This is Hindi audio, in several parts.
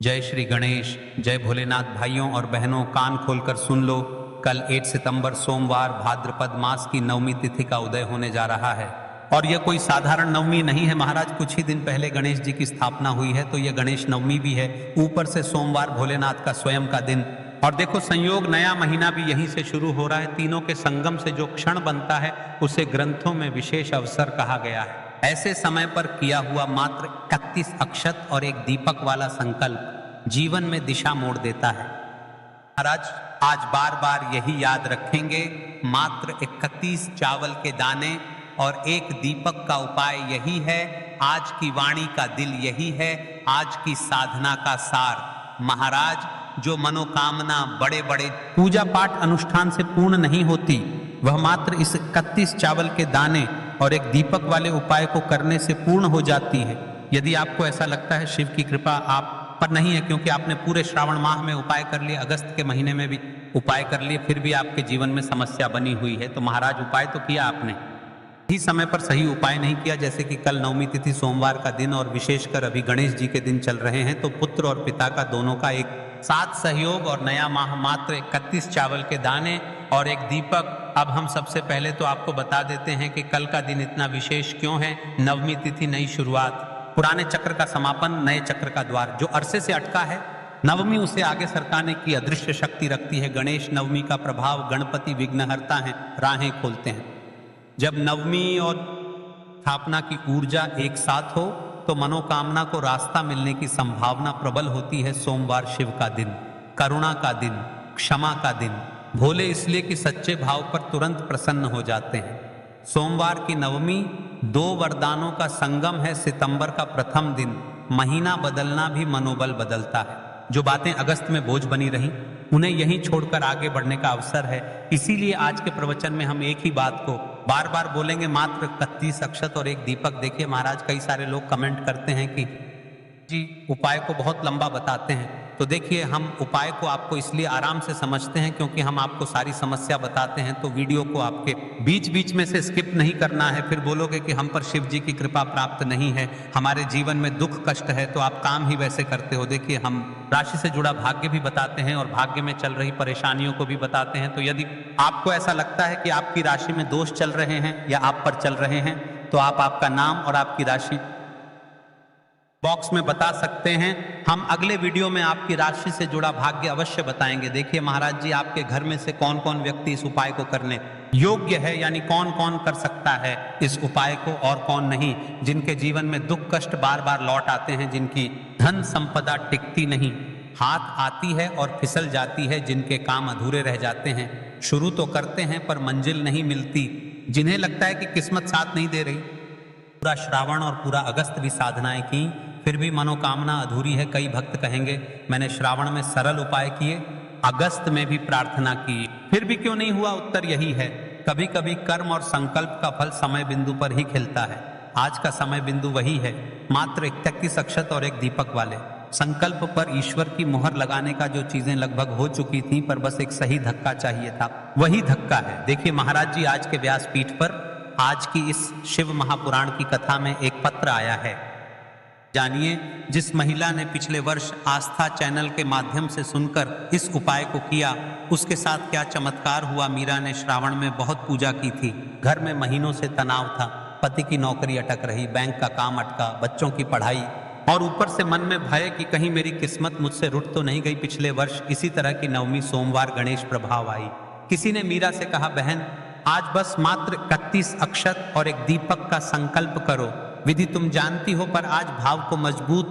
जय श्री गणेश, जय भोलेनाथ। भाइयों और बहनों, कान खोलकर सुन लो। कल 8 सितंबर सोमवार भाद्रपद मास की नवमी तिथि का उदय होने जा रहा है। और यह कोई साधारण नवमी नहीं है महाराज। कुछ ही दिन पहले गणेश जी की स्थापना हुई है, तो यह गणेश नवमी भी है। ऊपर से सोमवार भोलेनाथ का स्वयं का दिन। और देखो संयोग, नया महीना भी यहीं से शुरू हो रहा है। तीनों के संगम से जो क्षण बनता है उसे ग्रंथों में विशेष अवसर कहा गया है। ऐसे समय पर किया हुआ मात्र 31 अक्षत और एक दीपक वाला संकल्प जीवन में दिशा मोड़ देता है। महाराज आज बार बार यही याद रखेंगे, मात्र 31 चावल के दाने और एक दीपक का उपाय यही है। आज की वाणी का दिल यही है, आज की साधना का सार। महाराज जो मनोकामना बड़े बड़े पूजा पाठ अनुष्ठान से पूर्ण नहीं होती, वह मात्र इस 31 चावल के दाने और एक दीपक वाले उपाय को करने से पूर्ण हो जाती है। यदि आपको ऐसा लगता है शिव की कृपा आप पर नहीं है, क्योंकि आपने पूरे श्रावण माह में उपाय कर लिए, अगस्त के महीने में भी उपाय कर लिए, फिर भी आपके जीवन में समस्या बनी हुई है, तो महाराज उपाय तो किया आपने, सही समय पर सही उपाय नहीं किया। जैसे कि कल नवमी तिथि सोमवार का दिन और विशेषकर अभी गणेश जी के दिन चल रहे हैं, तो पुत्र और पिता का दोनों का एक साथ सहयोग और नया माह मात्र 31 चावल के दाने और एक दीपक। अब हम सबसे पहले तो आपको बता देते हैं कि कल का दिन इतना विशेष क्यों है। नवमी तिथि नई शुरुआत, पुराने चक्र का समापन, नए चक्र का द्वार। जो अरसे से अटका है, नवमी उसे आगे सरकाने की अदृश्य शक्ति रखती है। गणेश नवमी का प्रभाव, गणपति विघ्नहर्ता हैं, राहें खोलते हैं। जब नवमी और स्थापना की ऊर्जा एक साथ हो तो मनोकामना को रास्ता मिलने की संभावना प्रबल होती है। सोमवार शिव का दिन, करुणा का दिन, क्षमा का दिन। भोले इसलिए कि सच्चे भाव पर तुरंत प्रसन्न हो जाते हैं। सोमवार की नवमी 2 वरदानों का संगम है। सितंबर का प्रथम दिन, महीना बदलना भी मनोबल बदलता है। जो बातें अगस्त में बोझ बनी रही, उन्हें यहीं छोड़कर आगे बढ़ने का अवसर है। इसीलिए आज के प्रवचन में हम एक ही बात को बार बार बोलेंगे, मात्र 31 अक्षत और एक दीपक। देखिए महाराज, कई सारे लोग कमेंट करते हैं कि जी उपाय को बहुत लंबा बताते हैं। तो देखिए, हम उपाय को आपको इसलिए आराम से समझते हैं क्योंकि हम आपको सारी समस्या बताते हैं, तो वीडियो को आपके बीच बीच में से स्किप नहीं करना है। फिर बोलोगे कि हम पर शिव जी की कृपा प्राप्त नहीं है, हमारे जीवन में दुख कष्ट है, तो आप काम ही वैसे करते हो। देखिए, हम राशि से जुड़ा भाग्य भी बताते हैं और भाग्य में चल रही परेशानियों को भी बताते हैं। तो यदि आपको ऐसा लगता है कि आपकी राशि में दोष चल रहे हैं या आप पर चल रहे हैं, तो आप आपका नाम और आपकी राशि बॉक्स में बता सकते हैं। हम अगले वीडियो में आपकी राशि से जुड़ा भाग्य अवश्य बताएंगे। देखिए महाराज जी, आपके घर में से कौन कौन व्यक्ति इस उपाय को करने योग्य है, यानी कौन कौन कर सकता है इस उपाय को और कौन नहीं। जिनके जीवन में दुख कष्ट बार बार लौट आते हैं, जिनकी धन संपदा टिकती नहीं, हाथ आती है और फिसल जाती है, जिनके काम अधूरे रह जाते हैं, शुरू तो करते हैं पर मंजिल नहीं मिलती, जिन्हें लगता है कि किस्मत साथ नहीं दे रही। पूरा श्रावण और पूरा अगस्त भी साधनाएं की, फिर भी मनोकामना अधूरी है। कई भक्त कहेंगे मैंने श्रावण में सरल उपाय किए, अगस्त में भी प्रार्थना की, फिर भी क्यों नहीं हुआ। उत्तर यही है, कभी कभी कर्म और संकल्प का फल समय बिंदु पर ही खिलता है। आज का समय बिंदु वही है, मात्र 31 अक्षत और एक दीपक वाले संकल्प पर ईश्वर की मुहर लगाने का जो चीजें लगभग हो चुकी थी, पर बस एक सही धक्का चाहिए था, वही धक्का है। देखिए महाराज जी, आज के व्यासपीठ पर आज की इस शिव महापुराण की कथा में एक पत्र आया है। जानिए, जिस महिला ने पिछले वर्ष आस्था चैनल के माध्यम से सुनकर इस उपाय को किया, उसके साथ क्या चमत्कार हुआ। मीरा ने श्रावण में बहुत पूजा की थी, घर में महीनों से तनाव था, पति की नौकरी अटक रही, बैंक का काम अटका, बच्चों की पढ़ाई, और ऊपर से मन में भय कि कहीं मेरी किस्मत मुझसे रुट तो नहीं गई। पिछले वर्ष इसी तरह की नवमी सोमवार गणेश प्रभाव आई। किसी ने मीरा से कहा, बहन आज बस मात्र 31 अक्षत और एक दीपक का संकल्प करो। विधि तुम जानती हो, पर आज भाव को मजबूत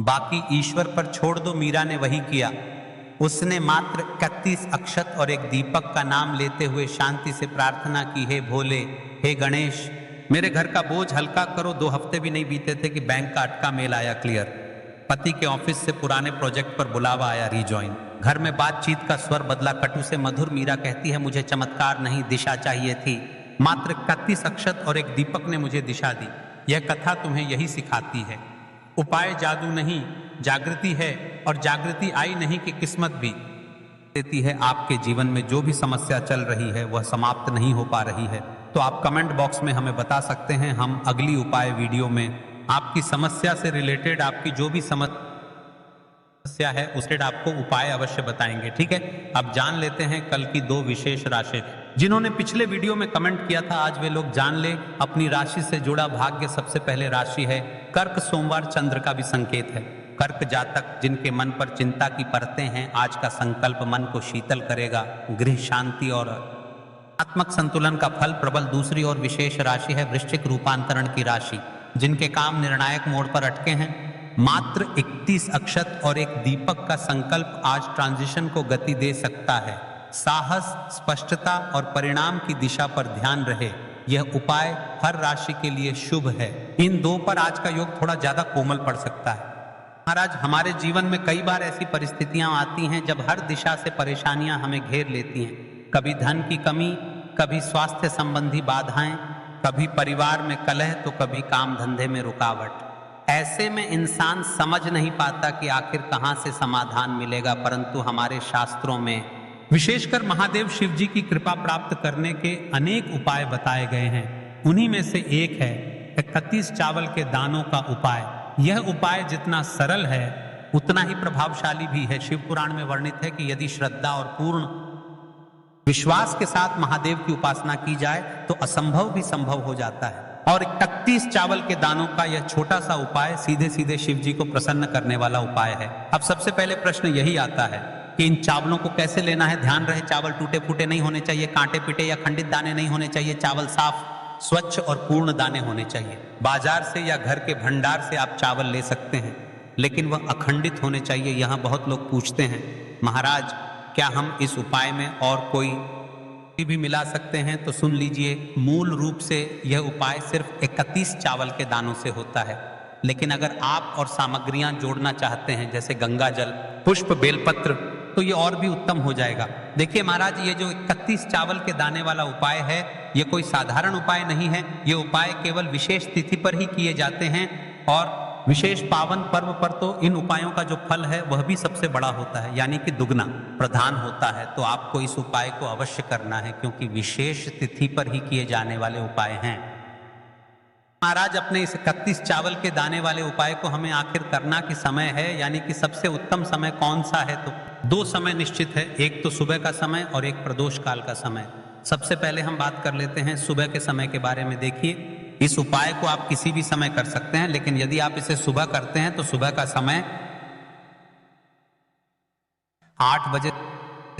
बाकी ईश्वर पर छोड़ दो। मीरा ने वही किया। उसने मात्र 31 अक्षत और एक दीपक का नाम लेते हुए शांति से प्रार्थना की, हे भोले, हे गणेश, मेरे घर का बोझ हल्का करो। 2 हफ्ते भी नहीं बीते थे कि बैंक का अटका मेल आया क्लियर, पति के ऑफिस से पुराने प्रोजेक्ट पर बुलावा आया रिजॉइन, घर में बातचीत का स्वर बदला, कटु से मधुर। मीरा कहती है, मुझे चमत्कार नहीं, दिशा चाहिए थी। मात्र 31 अक्षत और एक दीपक ने मुझे दिशा दी। यह कथा तुम्हें यही सिखाती है, उपाय जादू नहीं, जागृति है, और जागृति आई नहीं कि किस्मत भी देती है। आपके जीवन में जो भी समस्या चल रही है वह समाप्त नहीं हो पा रही है, तो आप कमेंट बॉक्स में हमें बता सकते हैं। हम अगली उपाय वीडियो में आपकी समस्या से रिलेटेड आपकी जो भी समस्या है उसके आपको उपाय अवश्य बताएंगे। ठीक है, अब जान लेते हैं कल की 2 विशेष राशि। जिन्होंने पिछले वीडियो में कमेंट किया था आज वे लोग जान ले अपनी राशि से जुड़ा भाग्य। सबसे पहले राशि है कर्क। सोमवार चंद्र का भी संकेत है। कर्क जातक जिनके मन पर चिंता की परतें हैं, आज का संकल्प मन को शीतल करेगा। गृह शांति और आत्मक संतुलन का फल प्रबल। दूसरी और विशेष राशि है वृश्चिक, रूपांतरण की राशि। जिनके काम निर्णायक मोड़ पर अटके हैं, मात्र 31 अक्षत और एक दीपक का संकल्प आज ट्रांजिशन को गति दे सकता है। साहस, स्पष्टता और परिणाम की दिशा पर ध्यान रहे। यह उपाय हर राशि के लिए शुभ है। इन 2 पर आज का योग थोड़ा ज्यादा कोमल पड़ सकता है। महाराज, हमारे जीवन में कई बार ऐसी परिस्थितियां आती हैं जब हर दिशा से परेशानियां हमें घेर लेती हैं। कभी धन की कमी, कभी स्वास्थ्य संबंधी बाधाएं, कभी परिवार में कलह, तो कभी काम धंधे में रुकावट। ऐसे में इंसान समझ नहीं पाता कि आखिर कहां से समाधान मिलेगा, परंतु हमारे शास्त्रों में विशेषकर महादेव शिव जी की कृपा प्राप्त करने के अनेक उपाय बताए गए हैं। उन्हीं में से एक है 31 चावल के दानों का उपाय। यह उपाय जितना सरल है उतना ही प्रभावशाली भी है। शिव पुराण में वर्णित है कि यदि श्रद्धा और पूर्ण विश्वास के साथ महादेव की उपासना की जाए तो असंभव भी संभव हो जाता है। और 31 चावल के दानों का यह छोटा सा उपाय सीधे सीधे शिव जी को प्रसन्न करने वाला उपाय है। अब सबसे पहले प्रश्न यही आता है कि इन चावलों को कैसे लेना है। ध्यान रहे, चावल टूटे फूटे नहीं होने चाहिए, कांटे पिटे या खंडित दाने नहीं होने चाहिए। चावल साफ, स्वच्छ और पूर्ण दाने होने चाहिए। बाजार से या घर के भंडार से आप चावल ले सकते हैं, लेकिन वह अखंडित होने चाहिए। यहाँ बहुत लोग पूछते हैं, महाराज क्या हम इस उपाय में और कोई भी मिला सकते हैं? तो सुन लीजिए, मूल रूप से यह उपाय सिर्फ 31 चावल के दानों से होता है। लेकिन अगर आप और सामग्रियां जोड़ना चाहते हैं जैसे गंगा जल, पुष्प, बेलपत्र, तो ये और भी उत्तम हो जाएगा। देखिए महाराज, ये जो 31 चावल के दाने वाला उपाय है, ये कोई साधारण उपाय नहीं है। ये उपाय केवल विशेष तिथि पर ही किए जाते हैं और विशेष पावन पर्व पर तो इन उपायों का जो फल है वह भी सबसे बड़ा होता है, यानी कि दुगना प्रधान होता है। तो आपको इस उपाय को अवश्य करना है क्योंकि विशेष तिथि पर ही किए जाने वाले उपाय हैं। महाराज, अपने इस 31 चावल के दाने वाले उपाय को हमें आखिर करना कि समय है, यानी कि सबसे उत्तम समय कौन सा है? तो 2 समय निश्चित है, एक तो सुबह का समय और एक प्रदोष काल का समय। सबसे पहले हम बात कर लेते हैं सुबह के समय के बारे में। देखिए, इस उपाय को आप किसी भी समय कर सकते हैं, लेकिन यदि आप इसे सुबह करते हैं तो सुबह का समय 8 बजे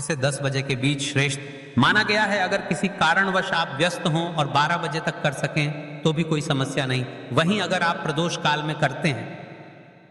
से 10 बजे के बीच श्रेष्ठ माना गया है। अगर किसी कारणवश आप व्यस्त हों और 12 बजे तक कर सकें तो भी कोई समस्या नहीं। वहीं अगर आप प्रदोष काल में करते हैं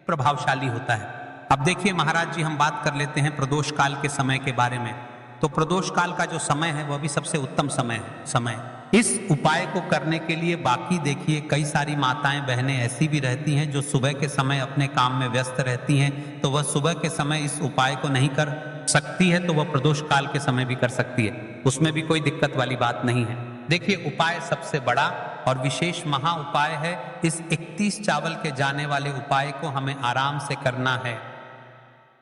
प्रभावशाली होता है। अब देखिए महाराज जी, हम बात कर लेते हैं प्रदोष काल के समय के बारे में। तो प्रदोष काल का जो समय है वह भी सबसे उत्तम समय इस उपाय को करने के लिए। बाकी देखिए, कई सारी माताएं बहनें ऐसी भी रहती हैं जो सुबह के समय अपने काम में व्यस्त रहती हैं, तो वह सुबह के समय इस उपाय को नहीं कर सकती है, तो वह प्रदोष काल के समय भी कर सकती है। उसमें भी कोई दिक्कत वाली बात नहीं है। देखिए, उपाय सबसे बड़ा और विशेष महा उपाय है। इस 31 चावल के जाने वाले उपाय को हमें आराम से करना है,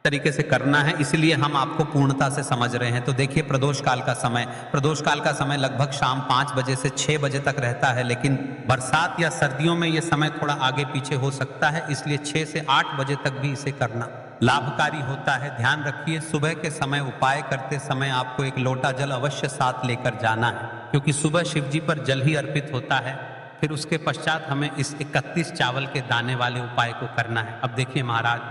तरीके से करना है, इसलिए हम आपको पूर्णता से समझ रहे हैं। तो देखिए, प्रदोष काल का समय लगभग शाम 5 बजे से 6 बजे तक रहता है, लेकिन बरसात या सर्दियों में यह समय थोड़ा आगे पीछे हो सकता है, इसलिए 6 से 8 बजे तक भी इसे करना लाभकारी होता है। ध्यान रखिए, सुबह के समय उपाय करते समय आपको एक लोटा जल अवश्य साथ लेकर जाना है, क्योंकि सुबह शिव जी पर जल ही अर्पित होता है। फिर उसके पश्चात हमें इस 31 चावल के दाने वाले उपाय को करना है। अब देखिए महाराज,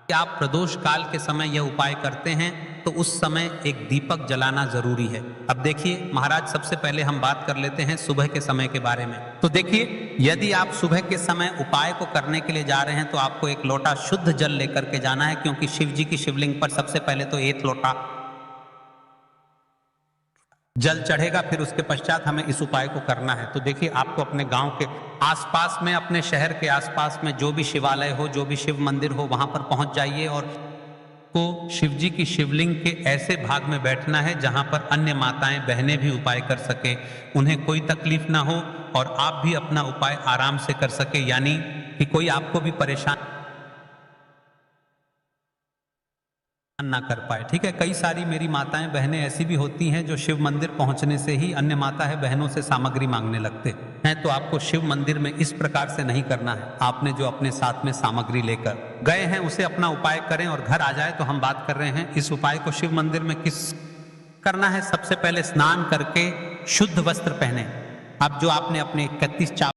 आप प्रदोष काल के समय यह उपाय करते हैं तो उस समय एक दीपक जलाना जरूरी है। अब देखिए महाराज, सबसे पहले हम बात कर लेते हैं सुबह के समय के बारे में। तो देखिए, यदि आप सुबह के समय उपाय को करने के लिए जा रहे हैं तो आपको एक लोटा शुद्ध जल लेकर के जाना है, क्योंकि शिव जी की शिवलिंग पर सबसे पहले तो 1 लोटा जल चढ़ेगा, फिर उसके पश्चात हमें इस उपाय को करना है। तो देखिए, आपको अपने गांव के आसपास में, अपने शहर के आसपास में जो भी शिवालय हो, जो भी शिव मंदिर हो, वहां पर पहुंच जाइए और को शिव जी की शिवलिंग के ऐसे भाग में बैठना है जहां पर अन्य माताएं बहनें भी उपाय कर सके, उन्हें कोई तकलीफ ना हो और आप भी अपना उपाय आराम से कर सके, यानी कि कोई आपको भी परेशान ना कर पाए। ठीक है, कई सारी मेरी माताएं बहनें ऐसी भी होती हैं जो शिव मंदिर पहुंचने से ही अन्य माता है बहनों से सामग्री मांगने लगते हैं। तो आपको शिव मंदिर में इस प्रकार से नहीं करना है। आपने जो अपने साथ में सामग्री लेकर गए हैं उसे अपना उपाय करें और घर आ जाए। तो हम बात कर रहे हैं इस उपाय को शिव मंदिर में किस करना है। सबसे पहले स्नान करके शुद्ध वस्त्र पहने। अब जो आपने अपने 31